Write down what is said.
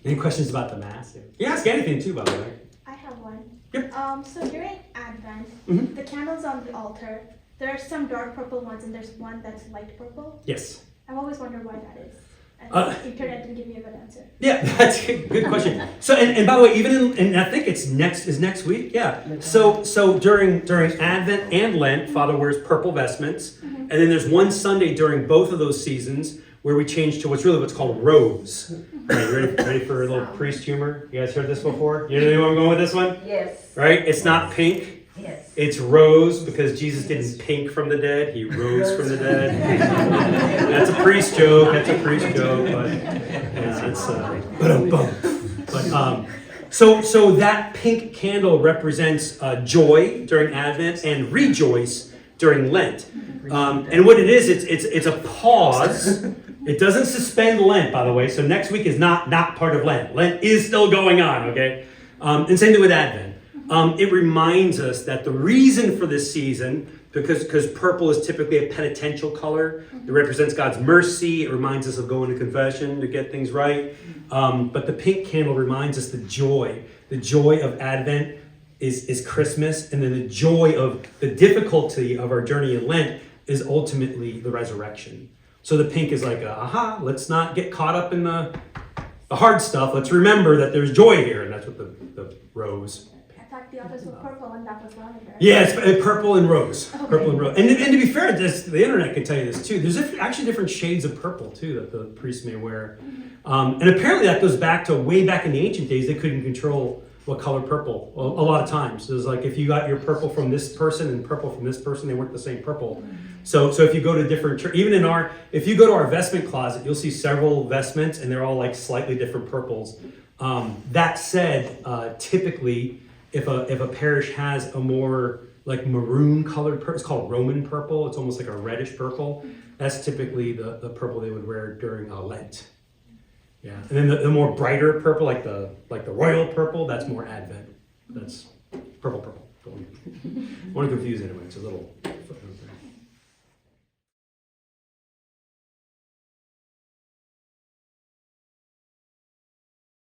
Any questions about the Mass? You can ask anything too, by the way. I have one. Yep. So during Advent, Mhm. the candles on the altar, there are some dark purple ones and there's one that's light purple. Yes. I've always wondered why that is. And the internet didn't give me a good answer. Yeah, that's a good question. So, and by the way, even in, and I think it's next week. Yeah. So during Advent and Lent, Father wears purple vestments, and then there's one Sunday during both of those seasons where we change to what's called rose. Right, ready for a little priest humor? You guys heard this before? You know where I'm going with this one? Yes. Right? It's not pink. Yes. It's rose because Jesus didn't pink from the dead; he rose from the dead. That's a priest joke. But yeah, it's so that pink candle represents joy during Advent and rejoice during Lent. And what it is, it's a pause. It doesn't suspend Lent, by the way. So next week is not part of Lent. Lent is still going on. Okay, and same thing with Advent. It reminds us that the reason for this season, because purple is typically a penitential color, it represents God's mercy. It reminds us of going to confession to get things right. But the pink candle reminds us the joy of Advent is Christmas, and then the joy of the difficulty of our journey in Lent is ultimately the resurrection. So the pink is like, let's not get caught up in the hard stuff. Let's remember that there's joy here, and that's what the rose. I thought the others were purple and that was lavender. Yeah, it's purple and rose. Okay. Purple and rose. And to be fair, the internet can tell you this too. There's actually different shades of purple too that the priests may wear. And apparently that goes back to way back in the ancient days. They couldn't control what color purple a lot of times. It was like if you got your purple from this person and purple from this person, they weren't the same purple. So if you go to different if you go to our vestment closet, you'll see several vestments and they're all like slightly different purples. That said, typically, if a parish has a more like maroon colored purple, it's called Roman purple. It's almost like a reddish purple. That's typically the purple they would wear during Lent. Yeah, and then the more brighter purple, like the royal purple, that's more Advent. That's purple. Don't want to confuse anyone. It's a little